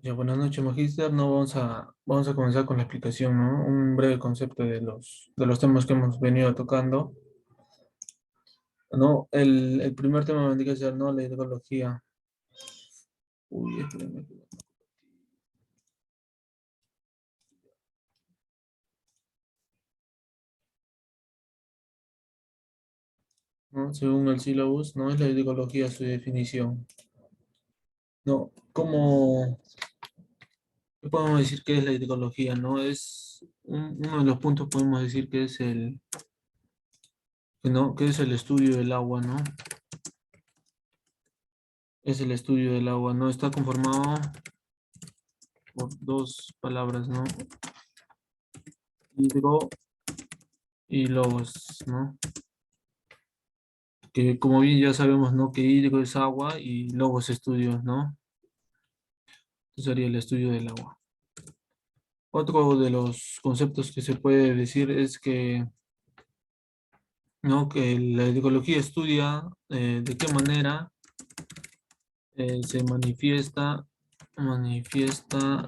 Ya, buenas noches, Magister. No, vamos a comenzar con la explicación, ¿no? Un breve concepto de los temas que hemos venido tocando, ¿no? El primer tema vendría a ser, ¿no? La hidrología. Uy, espérame. ¿No? Según el sílabus, ¿no? Es la hidrología su definición. ¿No? ¿Qué podemos decir que es la hidrología, no? Uno de los puntos, podemos decir que es ¿no? Que es el estudio del agua, ¿no? Es el estudio del agua, ¿no? Está conformado por dos palabras, ¿no? Hidro y logos, ¿no? Que como bien ya sabemos, ¿no? Que hidro es agua y logos estudios, ¿no? Eso sería el estudio del agua. Otro de los conceptos que se puede decir es que, ¿no? Que la hidrología estudia de qué manera se manifiesta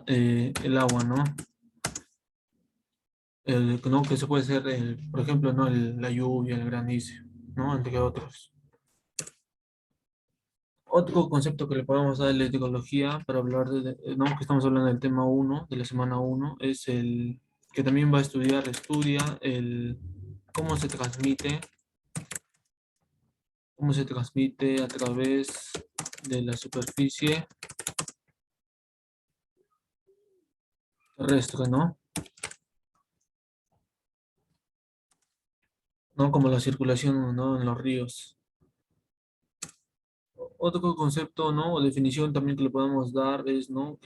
el agua, ¿no? ¿No? Que se puede ser, por ejemplo, ¿no? La lluvia, el granizo, ¿no? Entre otros. Otro concepto que le podemos dar a la eticología para hablar no, que estamos hablando del tema uno de la semana uno es el que también va a estudia el cómo cómo se transmite a través de la superficie terrestre, ¿no? ¿No? Como la circulación, ¿no? En los ríos. Otro concepto, ¿no? O definición también que le podemos dar es, ¿no?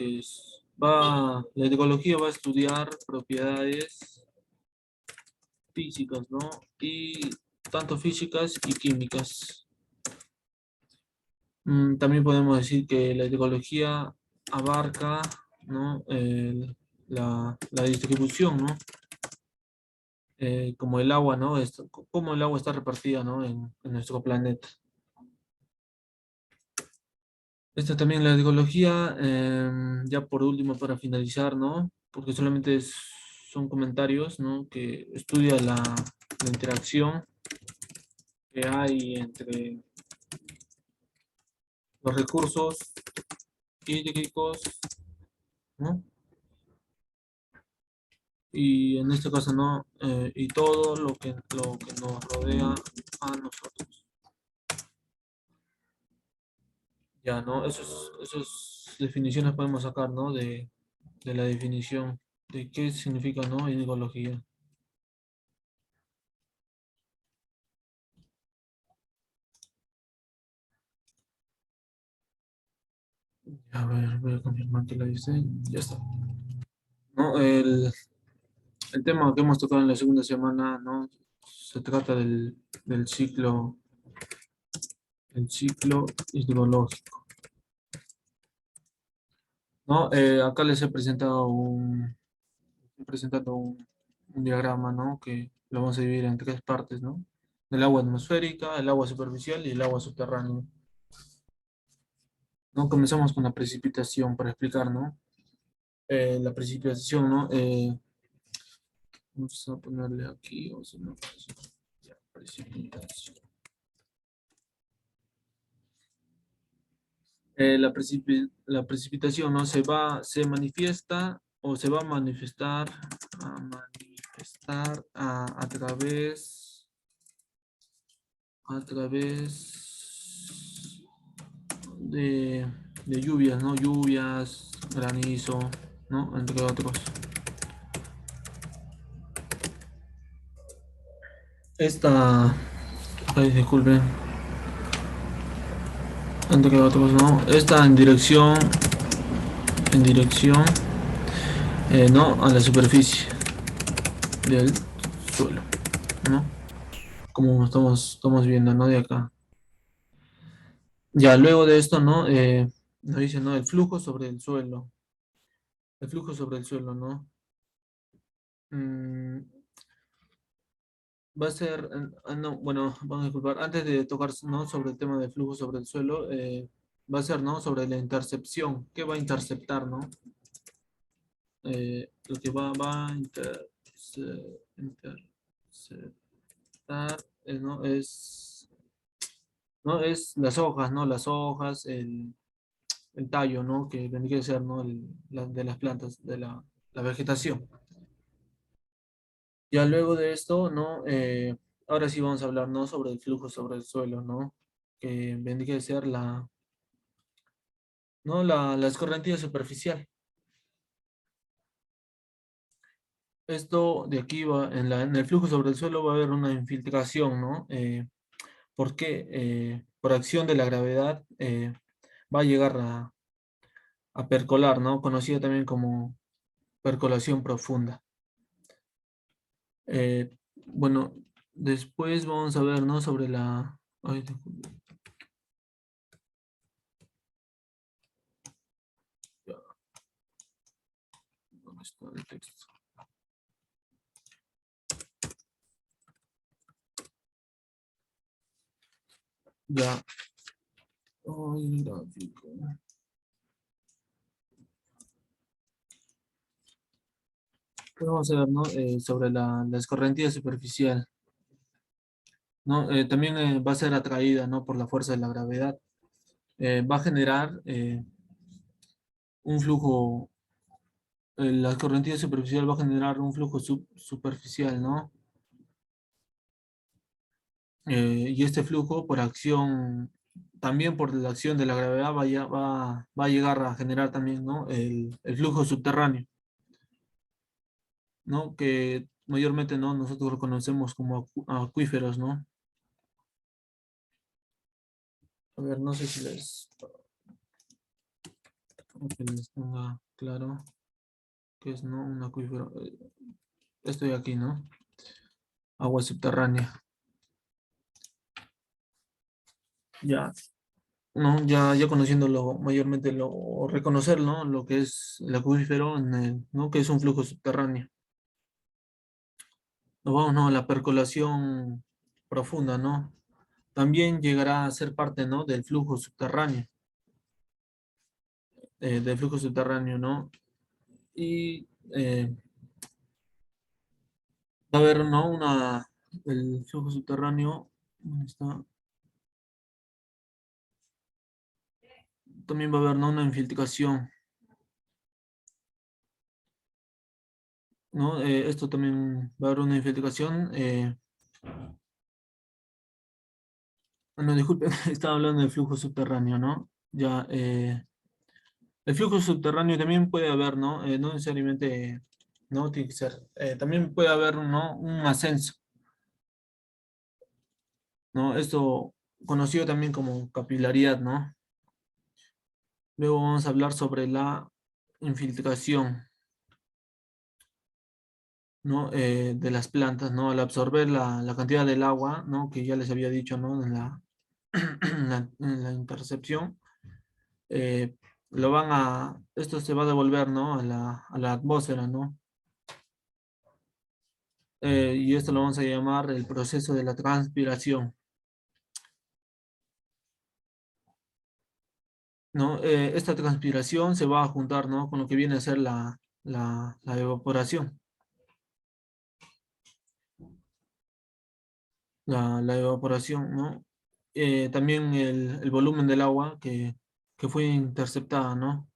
La eticología va a estudiar propiedades físicas, ¿no? Y tanto físicas y químicas. También podemos decir que la hidrología abarca, ¿no? La distribución, ¿no? Como el agua, ¿no? Cómo el agua está repartida, ¿no? En nuestro planeta. Esta también la hidrología, ya por último para finalizar, ¿no? Porque solamente son comentarios, ¿no? Que estudia la interacción que hay entre los recursos hídricos, ¿no? Y en este caso, ¿no? Y todo lo que nos rodea a nosotros. Ya, ¿no? Esas definiciones podemos sacar, ¿no? De la definición de qué significa, ¿no? Hidrología. A ver, voy a confirmar que la dice. Ya está. ¿No? El tema que hemos tocado en la segunda semana, ¿no? Se trata el ciclo hidrológico, ¿no? Acá les he presentado estoy presentando un diagrama, ¿no? Que lo vamos a dividir en tres partes, ¿no? El agua atmosférica, el agua superficial y el agua subterránea. ¿No? Comenzamos con la precipitación para explicar, ¿no? La precipitación, ¿no? Vamos a ponerle aquí, vamos a ponerle ya, precipitación. La precipitación, ¿no? Se manifiesta o se va a manifestar a través de, de lluvias, ¿no? Lluvias, granizo, ¿no? Entre otros. Esta, ay, disculpen, entre otros, ¿no? Esta en dirección, ¿no? A la superficie del suelo, ¿no? Como estamos viendo, ¿no? De acá. Ya, luego de esto, ¿no? Nos dice, ¿no? El flujo sobre el suelo, ¿no? Mm, Va a ser, no, bueno, vamos a disculpar, antes de tocar, ¿no? Sobre el tema del flujo sobre el suelo, va a ser, ¿no? Sobre la intercepción. ¿Qué va a interceptar, no? Lo que va a interceptar, ¿no? ¿no? Es las hojas, ¿no? Las hojas, el tallo, ¿no? Que tendría que ser, ¿no? De las plantas, de la vegetación. Ya luego de esto, ¿no? Ahora sí vamos a hablar, ¿no? Sobre el flujo sobre el suelo, ¿no? Que vendría a ser ¿no? La escorrentía superficial. Esto de aquí va, en el flujo sobre el suelo va a haber una infiltración, ¿no? ¿Por qué? Por acción de la gravedad va a llegar a percolar, ¿no? Conocida también como percolación profunda. Bueno, después vamos a ver, ¿no? Sobre la... ay, ya, ¿dónde está el texto? Ya. Ay, gráfico. Pues vamos a ver, ¿no? Sobre la escorrentía superficial, ¿no? También va a ser atraída, ¿no? Por la fuerza de la gravedad. Va a generar un flujo, la escorrentía superficial va a generar un flujo superficial, ¿no? Y este flujo por acción, también por la acción de la gravedad, va a llegar a generar también, ¿no? El flujo subterráneo, ¿no? Que mayormente, ¿no? Nosotros lo conocemos como acuíferos, ¿no? A ver, no sé si que les ponga claro que es, ¿no? Un acuífero. Estoy aquí, ¿no? Agua subterránea. Ya, ¿no? Ya conociéndolo mayormente, reconocer, ¿no? Lo que es el acuífero, ¿no? Que es un flujo subterráneo. Nos vamos, ¿no? A la percolación profunda, ¿no? También llegará a ser parte, ¿no? Del flujo subterráneo, ¿no? Y va a haber, ¿no? El flujo subterráneo, ¿dónde está? También va a haber, ¿no? Una infiltración, ¿no? Esto también va a haber una infiltración. Bueno, disculpen, estaba hablando del flujo subterráneo, ¿no? Ya, el flujo subterráneo también puede haber, ¿no? No necesariamente, no tiene que ser. También puede haber, ¿no? Un ascenso, ¿no? Esto conocido también como capilaridad, ¿no? Luego vamos a hablar sobre la infiltración, ¿no? De las plantas, ¿no? Al absorber la cantidad del agua, ¿no? Que ya les había dicho, ¿no? En la intercepción, eh, esto se va a devolver, ¿no? A la atmósfera, ¿no? Y esto lo vamos a llamar el proceso de la transpiración, ¿no? Esta transpiración se va a juntar, ¿no? Con lo que viene a ser la evaporación. La evaporación, ¿no? También el volumen del agua que fue interceptada, ¿no?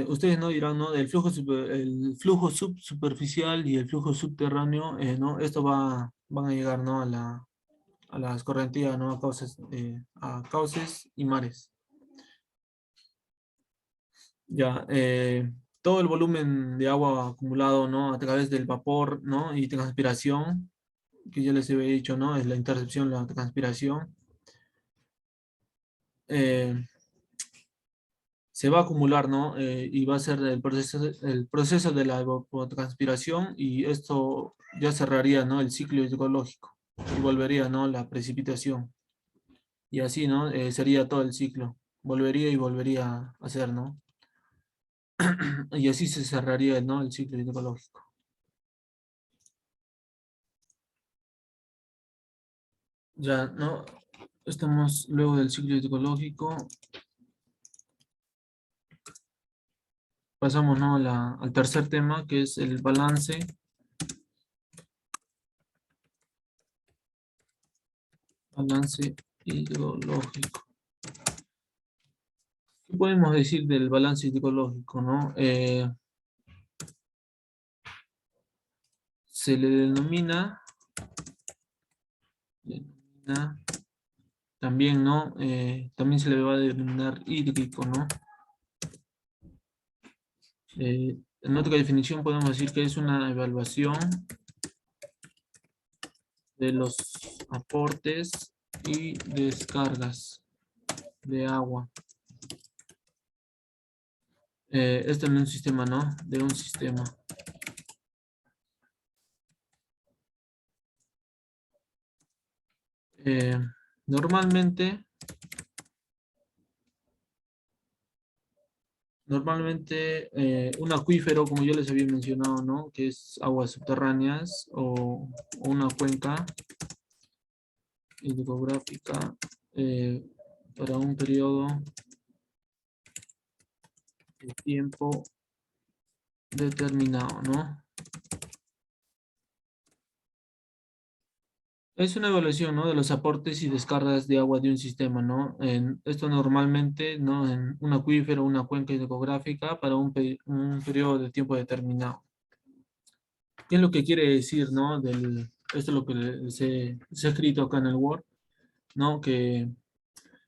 Ustedes no dirán, ¿no? El flujo subsuperficial y el flujo subterráneo, ¿no? Esto van a llegar, ¿no? A las correntías, ¿no? A cauces y mares. Ya, todo el volumen de agua acumulado, ¿no? A través del vapor, ¿no? Y transpiración, que ya les había dicho, ¿no? Es la intercepción, la transpiración. eh, Se va a acumular, ¿no? Y va a ser el proceso de la evapotranspiración y esto ya cerraría, ¿no? El ciclo hidrológico y volvería, ¿no? La precipitación. Y así, ¿no? Sería todo el ciclo. Volvería y volvería a ser, ¿no? Y así se cerraría, ¿no? El ciclo hidrológico. Ya, ¿no? Estamos luego del ciclo hidrológico. Pasamos, ¿no? Al tercer tema, que es el balance hidrológico. ¿Qué podemos decir del balance hidrológico, no? Se le denomina también, ¿no? También se le va a denominar hídrico, ¿no? En otra definición podemos decir que es una evaluación de los aportes y descargas de agua. Esto en un sistema, ¿no? De un sistema. Eh, normalmente, un acuífero, como yo les había mencionado, ¿no? Que es aguas subterráneas o una cuenca hidrográfica para un periodo de tiempo determinado, ¿no? Es una evaluación, ¿no? De los aportes y descargas de agua de un sistema, ¿no? Esto normalmente, ¿no? En un acuífero, una cuenca hidrográfica para un periodo de tiempo determinado. ¿Qué es lo que quiere decir, ¿no? Esto es lo que se ha escrito acá en el Word, ¿no? Es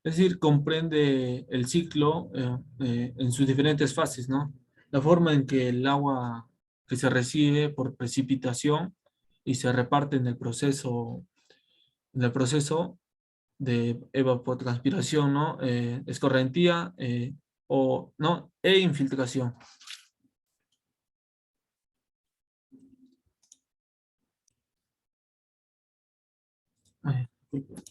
decir, comprende el ciclo en sus diferentes fases, ¿no? La forma en que el agua que se recibe por precipitación y se reparte en el proceso de evapotranspiración, ¿no? Escorrentía ¿no? E infiltración. Ay, disculpe.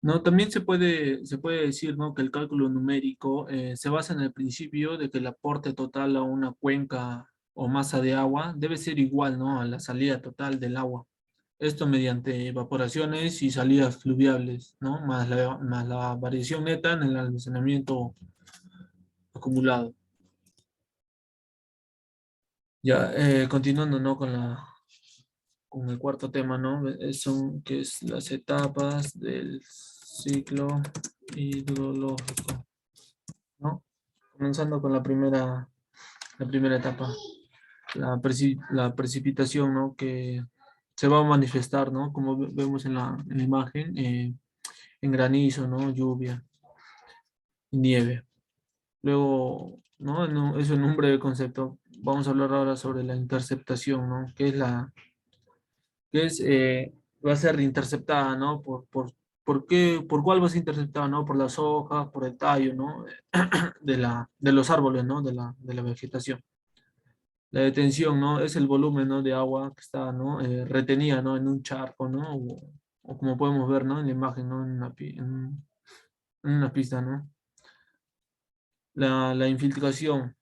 No, también se puede decir, ¿no? Que el cálculo numérico se basa en el principio de que el aporte total a una cuenca o masa de agua debe ser igual, ¿no? A la salida total del agua. Esto mediante evaporaciones y salidas fluviales, ¿no? Más la variación neta en el almacenamiento acumulado. Ya, continuando, ¿no? Con el cuarto tema, ¿no? Que es las etapas del ciclo hidrológico, ¿no? Comenzando con la primera etapa, la precipitación, ¿no? Que se va a manifestar, ¿no? Como vemos en la imagen, en granizo, ¿no? Lluvia y nieve. Luego, ¿no? Eso en un breve concepto. Vamos a hablar ahora sobre la interceptación, ¿no? Va a ser interceptada, ¿no? ¿Por cuál va a ser interceptada, ¿no? Por las hojas, por el tallo, ¿no? De los árboles, ¿no? De la vegetación. La detención, ¿no? Es el volumen, ¿no? De agua que está, ¿no? Retenida, ¿no? En un charco, ¿no? O como podemos ver, ¿no? En la imagen, ¿no? En una pista, ¿no? La infiltración.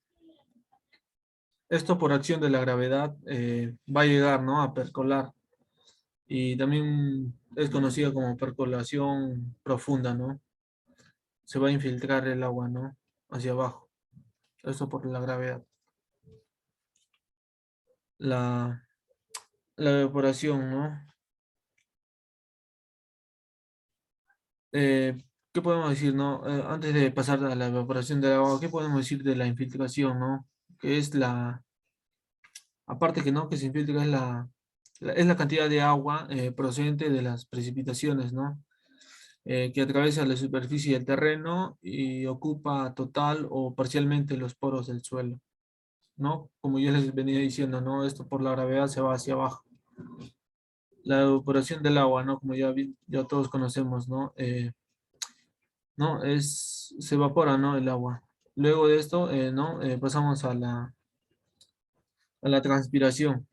Esto por acción de la gravedad va a llegar, ¿no? A percolar. Y también es conocida como percolación profunda, ¿no? Se va a infiltrar el agua, ¿no? Hacia abajo. Esto por la gravedad. La, la evaporación, ¿no? Eh, ¿Qué podemos decir, no? Antes de pasar a la evaporación del agua, ¿qué podemos decir de la infiltración, no? Que es aparte que no, que se infiltra es la cantidad de agua procedente de las precipitaciones, ¿no? Que atraviesa la superficie del terreno y ocupa total o parcialmente los poros del suelo, ¿no? Como yo les venía diciendo, ¿no? Esto por la gravedad se va hacia abajo. La evaporación del agua, ¿no? Como ya todos conocemos, ¿no? ¿No? Se evapora, ¿no? El agua. Luego de esto, ¿no? Pasamos a la transpiración.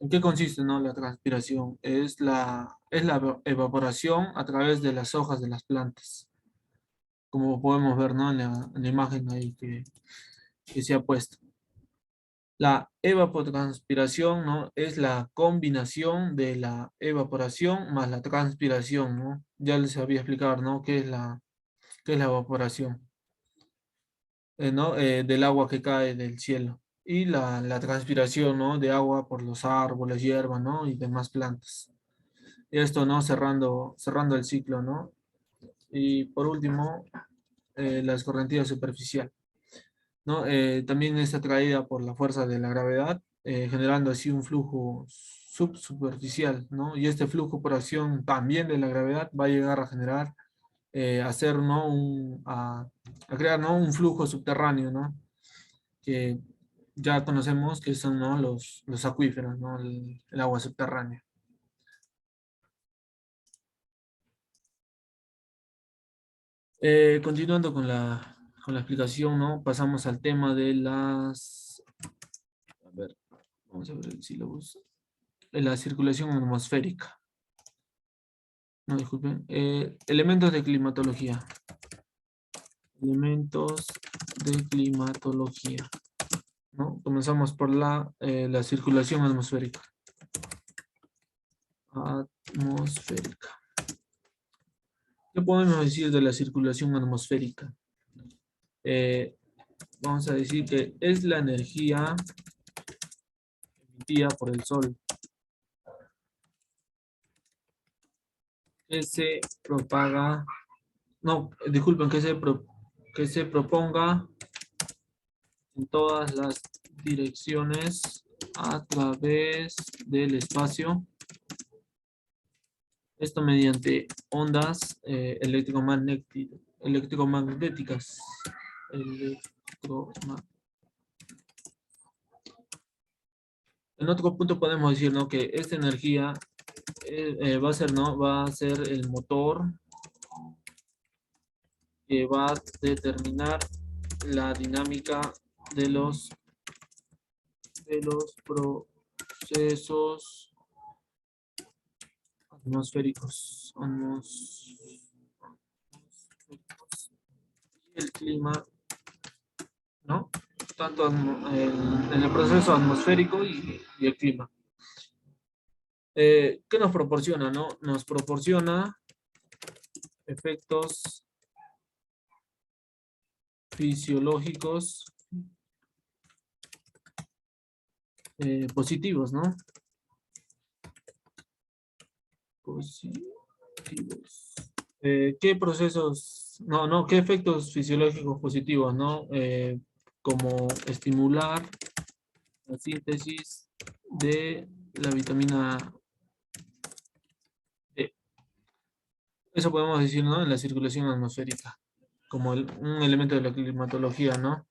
¿En qué consiste, no? La transpiración es la evaporación a través de las hojas de las plantas, como podemos ver, ¿no? En la imagen ahí que se ha puesto. La evapotranspiración, ¿no? Es la combinación de la evaporación más la transpiración, ¿no? Ya les había explicado, ¿no? Qué es la evaporación, ¿no? Del agua que cae del cielo. Y la transpiración, ¿no? De agua por los árboles, hierbas, ¿no? Y demás plantas. Y esto, ¿no? Cerrando el ciclo, ¿no? Y por último, la escorrentía superficial, ¿no? También es atraída por la fuerza de la gravedad, generando así un flujo subsuperficial, ¿no? Y este flujo por acción también de la gravedad va a llegar a generar, hacer, ¿no? A crear, ¿no? Un flujo subterráneo, ¿no? Que ya conocemos que son, ¿no? Los acuíferos, ¿no? El agua subterránea. Continuando con la explicación, ¿no? Pasamos al tema de las... A ver, vamos a ver el sílabus. De la circulación atmosférica. No, disculpen. Elementos de climatología. Elementos de climatología, ¿no? Comenzamos por la circulación atmosférica. Atmosférica. ¿Qué podemos decir de la circulación atmosférica? Eh, Vamos a decir que es la energía emitida por el Sol que se propaga, no, disculpen, que se proponga en todas las direcciones a través del espacio. Esto mediante ondas electromagnéticas. Electroma- En otro punto podemos decir, ¿no? Que esta energía va a ser, ¿no? Va a ser el motor que va a determinar la dinámica de los procesos atmosféricos. Y el clima, ¿no? Tanto en el proceso atmosférico y el clima. ¿Qué nos proporciona, no? Nos proporciona efectos fisiológicos positivos, ¿no? Positivos. ¿Qué procesos, no, qué efectos fisiológicos positivos, ¿no? Como estimular la síntesis de la vitamina D. Eso podemos decir, ¿no? En la circulación atmosférica, como un elemento de la climatología, ¿no?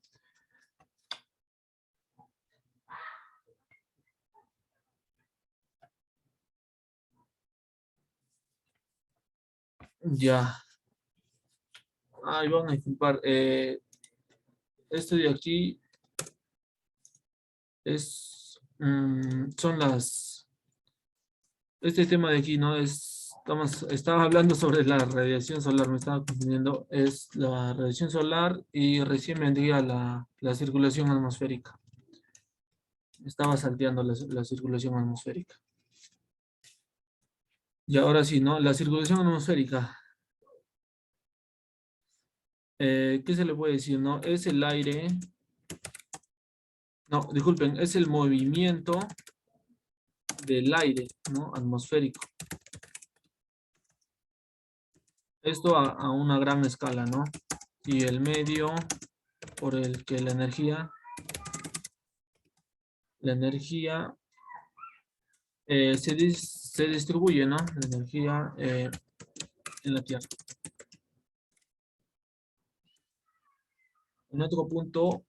Ya. Ay, van a disculpar. Esto de aquí son este tema de aquí, ¿no? Estaba hablando sobre la radiación solar, me estaba confundiendo. Es la radiación solar y recién vendría la circulación atmosférica. Estaba salteando la circulación atmosférica. Y ahora sí, ¿no? La circulación atmosférica. ¿Qué se le puede decir, no? Es el aire. No, disculpen, es el movimiento del aire, ¿no? Atmosférico. Esto a una gran escala, ¿no? Y el medio por el que la energía se distribuye, ¿no? La energía en la Tierra. En otro punto,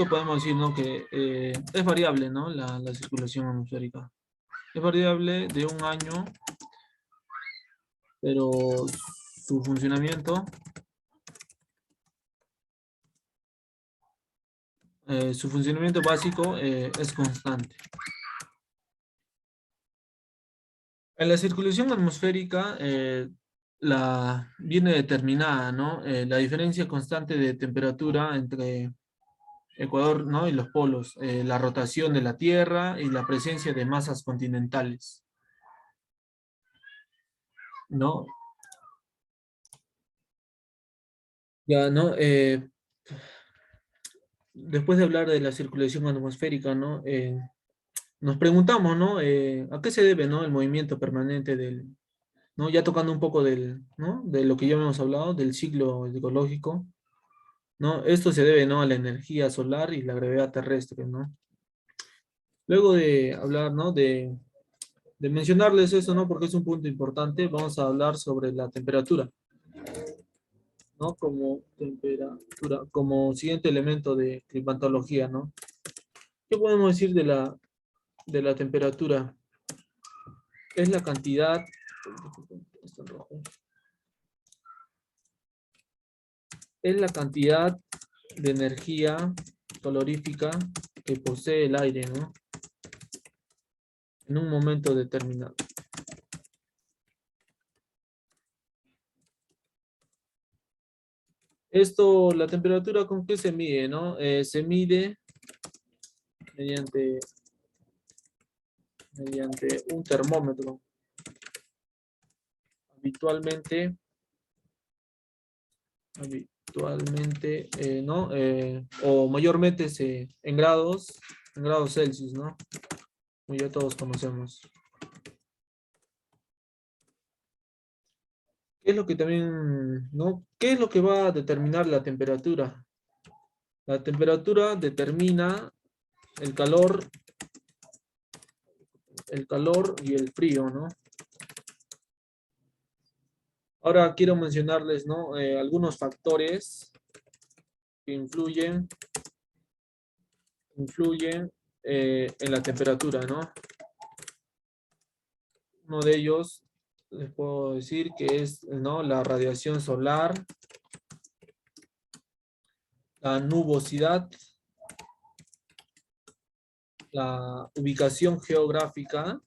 podemos decir, ¿no? Que es variable, ¿no? La circulación atmosférica. Es variable de un año, pero su funcionamiento básico es constante. En la circulación atmosférica viene determinada, ¿no? La diferencia constante de temperatura entre Ecuador, ¿no? Y los polos, la rotación de la Tierra y la presencia de masas continentales, ¿no? Ya, ¿no? Después de hablar de la circulación atmosférica, ¿no? Nos preguntamos, ¿no? ¿A qué se debe, ¿no? El movimiento permanente ¿no? Ya tocando un poco ¿no? De lo que ya hemos hablado, del ciclo ecológico, ¿no? Esto se debe, ¿no? A la energía solar y la gravedad terrestre, ¿no? Luego de hablar, ¿no? De mencionarles eso, ¿no? Porque es un punto importante, vamos a hablar sobre la temperatura, ¿no? Como temperatura, como siguiente elemento de climatología, ¿no? ¿Qué podemos decir de la temperatura? Es la cantidad, está en rojo. Es la cantidad de energía calorífica que posee el aire, ¿no? En un momento determinado. Esto, la temperatura, ¿con qué se mide, no? Se mide mediante, mediante un termómetro. Habitualmente, ¿no? O mayormente en grados Celsius, ¿no? Como ya todos conocemos. ¿Qué es lo que también, ¿no? ¿Qué es lo que va a determinar la temperatura? La temperatura determina el calor y el frío, ¿no? Ahora quiero mencionarles, ¿no? Algunos factores que influyen en la temperatura, ¿no? Uno de ellos, les puedo decir que es, ¿no? La radiación solar, la nubosidad, la ubicación geográfica,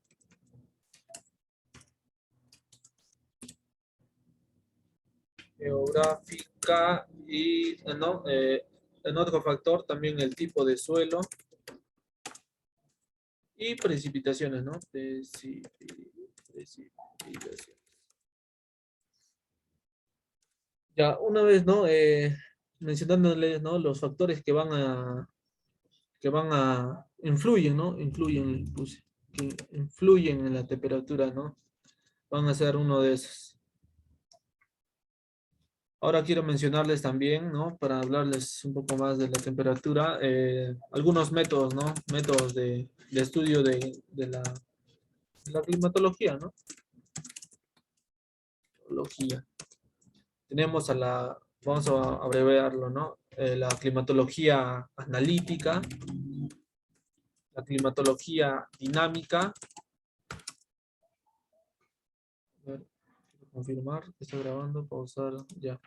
y, ¿no? En otro factor también el tipo de suelo y precipitaciones, ¿no? Precipitaciones. Ya, una vez, ¿no? Mencionándoles, ¿no? Los factores influyen, ¿no? Que influyen en la temperatura, ¿no? Van a ser uno de esos. Ahora quiero mencionarles también, ¿no? Para hablarles un poco más de la temperatura, algunos métodos, ¿no? Métodos de estudio de la climatología, ¿no? Climatología. Tenemos vamos a abreviarlo, ¿no? La climatología analítica, la climatología dinámica. A ver, quiero confirmar que está grabando, pausar, ya.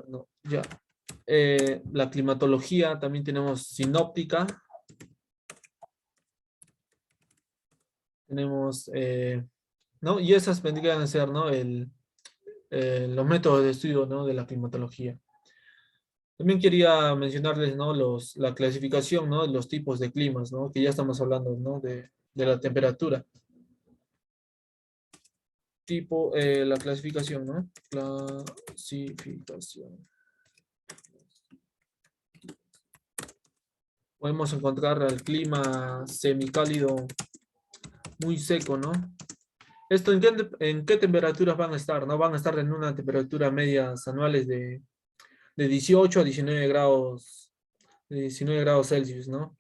No, ya. La climatología, también tenemos sinóptica. Tenemos, ¿no? Y esas vendrían a ser, ¿no? Los métodos de estudio, ¿no? De la climatología. También quería mencionarles, ¿no? La clasificación, ¿no? Los tipos de climas, ¿no? Que ya estamos hablando, ¿no? De la temperatura. La clasificación, ¿no? Clasificación. Podemos encontrar el clima semicálido muy seco, ¿no? ¿Esto en qué temperaturas van a estar? ¿No? Van a estar en una temperatura medias anuales de 18 a 19 grados, 19 grados Celsius, ¿no?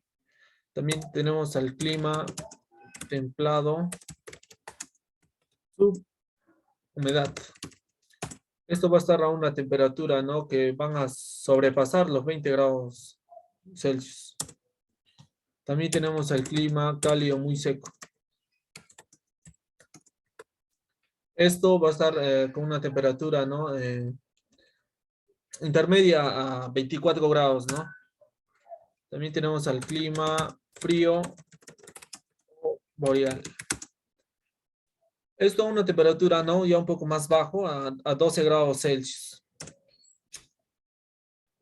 También tenemos al clima templado, subhumedad. Esto va a estar a una temperatura, ¿no? Que van a sobrepasar los 20 grados Celsius. También tenemos el clima cálido muy seco. Esto va a estar con una temperatura, ¿no? Intermedia a 24 grados, ¿no? También tenemos al clima frío o boreal. Esto a una temperatura, ¿no? Ya un poco más bajo, a 12 grados Celsius.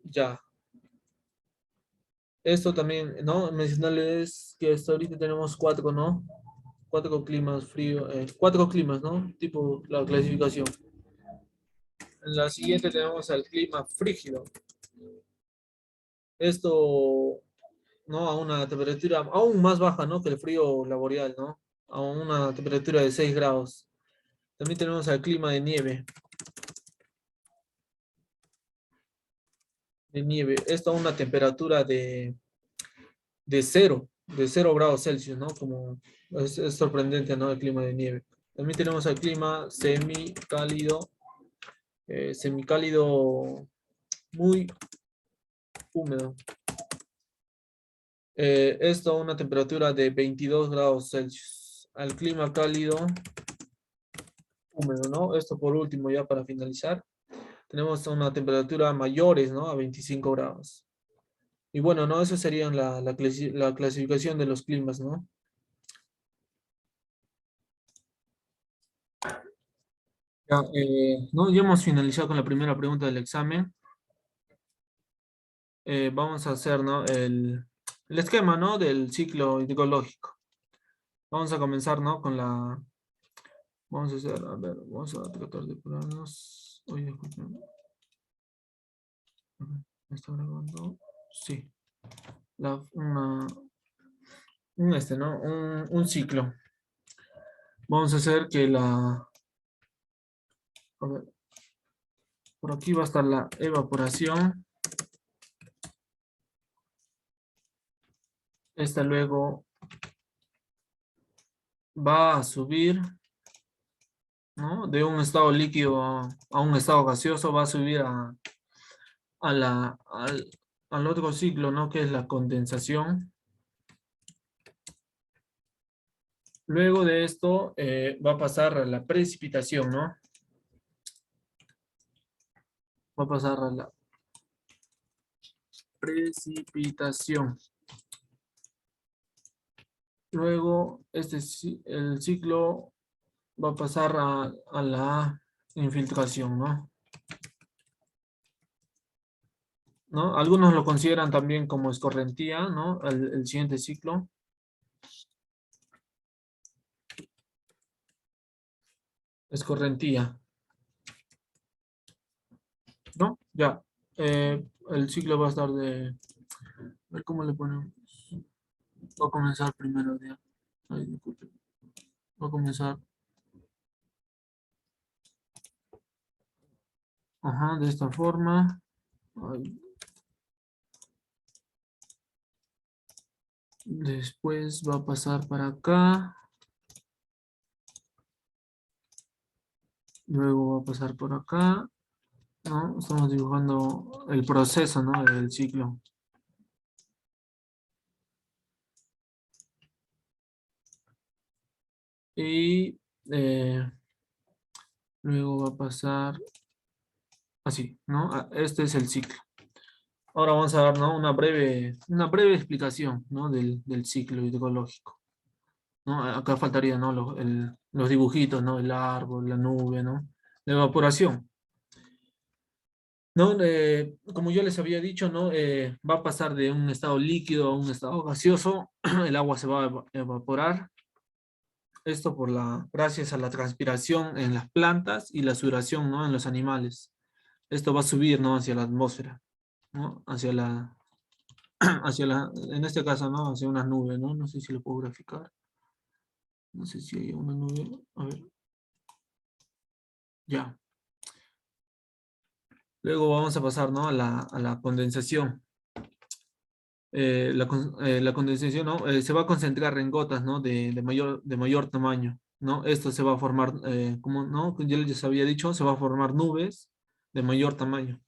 Ya. Esto también, ¿no? Mencionarles que hasta ahorita tenemos cuatro, ¿no? Cuatro climas fríos, cuatro climas, ¿no? Tipo la clasificación. En la siguiente tenemos el clima frígido. Esto, ¿no? A una temperatura aún más baja, ¿no? Que el frío laboral, ¿no? A una temperatura de 6 grados. También tenemos el clima de nieve. De nieve. Esto a una temperatura de cero grados Celsius, ¿no? Como es sorprendente, ¿no? El clima de nieve. También tenemos el clima semicálido muy húmedo. Esto a una temperatura de 22 grados Celsius. Al clima cálido húmedo, ¿no? Esto por último, ya para finalizar. Tenemos una temperatura mayores, ¿no? A 25 grados. Y bueno, ¿no? Eso sería la clasificación de los climas, ¿no? Ya, ¿no? Ya hemos finalizado con la primera pregunta del examen. Vamos a hacer, ¿no? El esquema, ¿no? Del ciclo hidrológico. Vamos a comenzar, ¿no? Vamos a hacer, a ver, vamos a tratar de ponernos. Oye, disculpen. A ver, ¿me está grabando? Sí. La, una, ¿no? Un ciclo. Vamos a hacer que a ver, por aquí va a estar la evaporación. Esta luego va a subir, ¿no? De un estado líquido a un estado gaseoso, va a subir a al otro ciclo, ¿no? Que es la condensación. Luego de esto va a pasar a la precipitación, ¿no? Va a pasar a la precipitación. Luego el ciclo va a pasar a la infiltración, ¿no? ¿No? Algunos lo consideran también como escorrentía, ¿no? El siguiente ciclo. Escorrentía, ¿no? Ya. El ciclo va a estar a ver cómo le ponemos. Va a comenzar primero ya. Ay, disculpe. Va a comenzar. Ajá, de esta forma. Ay, después va a pasar para acá. Luego va a pasar por acá. ¿No? Estamos dibujando el proceso, ¿no? Del ciclo. Y luego va a pasar así, ¿no? Este es el ciclo. Ahora vamos a dar, ¿no? Una breve explicación, ¿no? Del ciclo hidrológico, ¿no? Acá faltaría, ¿no? Los dibujitos, ¿no? El árbol, la nube, ¿no? La evaporación, ¿no? Como yo les había dicho, ¿no? Va a pasar de un estado líquido a un estado gaseoso. El agua se va a evaporar. Esto gracias a la transpiración en las plantas y la sudoración, ¿no? En los animales. Esto va a subir, ¿no? Hacia la atmósfera, ¿no? En este caso, ¿no? Hacia una nube, ¿no? No sé si lo puedo graficar. No sé si hay una nube. A ver. Ya. Luego vamos a pasar, ¿no? A la condensación. La condensación, ¿no? Se va a concentrar en gotas, ¿no? De mayor tamaño, ¿no? Esto se va a formar, como, ¿no? Ya les había dicho, se va a formar nubes de mayor tamaño.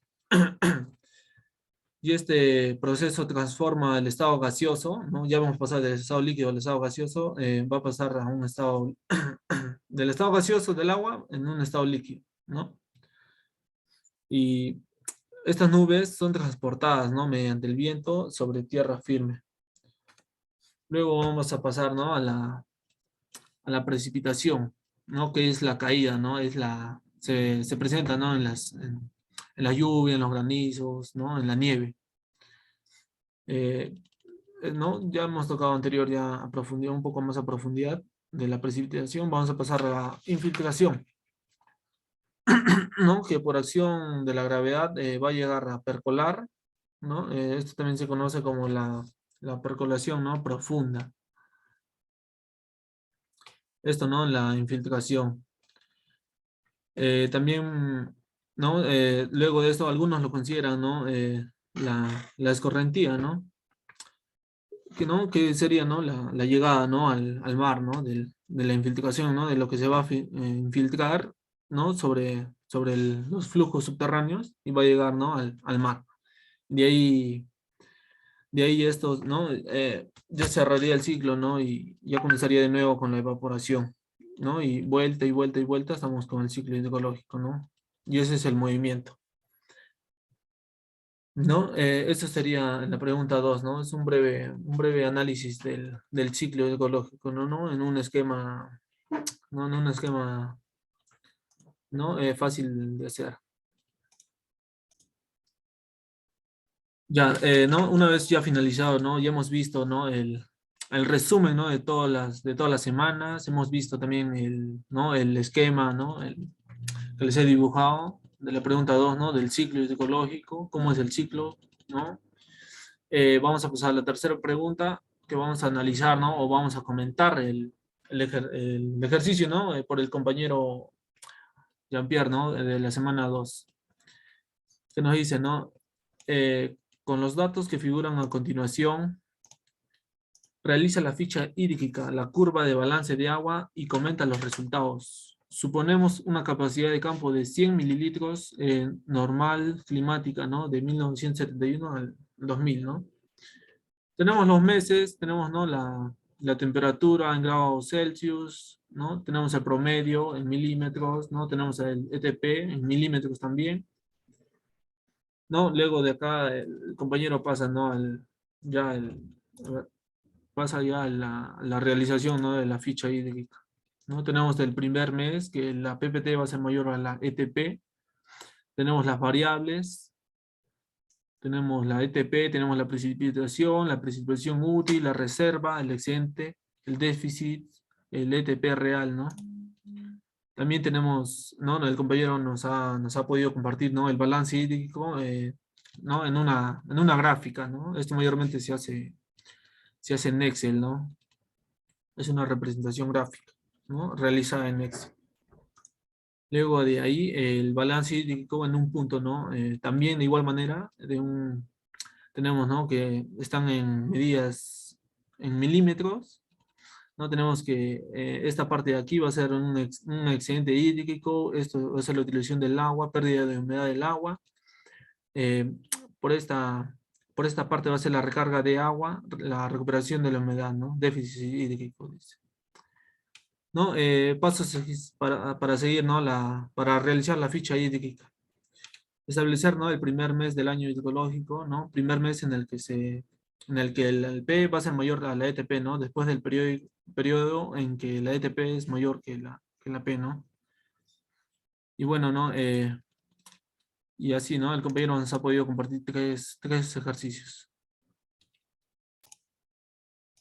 Y este proceso transforma el estado gaseoso, ¿no? Ya vamos a pasar del estado líquido al estado gaseoso, va a pasar a un estado, del estado gaseoso del agua en un estado líquido, ¿no? Y estas nubes son transportadas, ¿no? Mediante el viento sobre tierra firme. Luego vamos a pasar, ¿no? A la precipitación. ¿no? Que es la caída, ¿no? Se presenta, ¿no? En la lluvia, en los granizos, ¿no? En la nieve. Eh, ¿No? Ya hemos tocado anterior ya a profundidad, un poco más a profundidad de la precipitación. Vamos a pasar a la infiltración, ¿no? Que por acción de la gravedad va a llegar a percolar, ¿no? Esto también se conoce como la percolación, ¿no? Profunda. Esto, ¿no? La infiltración. También, ¿no? Luego de esto, algunos lo consideran, ¿no? La escorrentía, ¿no? ¿No? Que sería, ¿no? La llegada, ¿no? Al mar, ¿no? De la infiltración, ¿no? De lo que se va a infiltrar, ¿no? Sobre los flujos subterráneos y va a llegar, ¿no? Al mar. De ahí, de ahí esto, ¿no? Ya cerraría el ciclo, ¿no? Y ya comenzaría de nuevo con la evaporación, ¿no? Y vuelta y vuelta y vuelta estamos con el ciclo hidrológico, ¿no? Y ese es el movimiento. ¿No? Eso sería la pregunta 2, ¿no? Es un breve análisis del ciclo ecológico, ¿no? ¿No? En un esquema, ¿no? En un esquema, ¿no? Fácil de hacer. Ya, ¿no? Una vez ya finalizado, ¿no? Ya hemos visto, ¿no? El resumen, ¿no? De todas las semanas. Hemos visto también ¿no? El esquema, ¿no? Que les he dibujado de la pregunta 2, ¿no? Del ciclo ecológico, cómo es el ciclo, ¿no? Vamos a pasar a la tercera pregunta que vamos a analizar, ¿no? O vamos a comentar el ejercicio, ¿no? Por el compañero Jean-Pierre, ¿no? De la semana 2 que nos dice, ¿no? Con los datos que figuran a continuación, realiza la ficha hídrica, la curva de balance de agua y comenta los resultados. Suponemos una capacidad de campo de 100 mililitros normal climática, ¿no? De 1971 al 2000, ¿no? Tenemos los meses, tenemos, ¿no? La temperatura en grados Celsius, ¿no? Tenemos el promedio en milímetros, ¿no? Tenemos el ETP en milímetros también, ¿no? Luego de acá el compañero pasa, ¿no? Ya el, pasa ya a la realización, ¿no? De la ficha hídrica, ¿no? Tenemos el primer mes que la PPT va a ser mayor a la ETP, tenemos las variables, tenemos la ETP, tenemos la precipitación útil, la reserva, el excedente, el déficit, el ETP real, ¿no? También tenemos, ¿no? El compañero nos ha podido compartir, ¿no? El balance hídrico, ¿no? En una gráfica, ¿no? Esto mayormente se hace en Excel, ¿no? Es una representación gráfica, ¿no? Realizada en Excel. Luego de ahí, el balance hídrico en un punto, ¿no? También de igual manera, tenemos, ¿no? Que están en medidas en milímetros, ¿no? Tenemos que esta parte de aquí va a ser un excedente hídrico, esto va a ser la utilización del agua, pérdida de humedad del agua. Eh, por esta, por esta parte va a ser la recarga de agua, la recuperación de la humedad, ¿no? Déficit hídrico, dice. ¿No? Pasos para seguir, ¿no? Para realizar la ficha hídrica. Establecer, ¿no? El primer mes del año hidrológico, ¿no? Primer mes en el que el P va a ser mayor a la ETP, ¿no? Después del periodo en que la ETP es mayor que la P, ¿no? Y bueno, ¿no? Y así, ¿no? El compañero nos ha podido compartir tres ejercicios.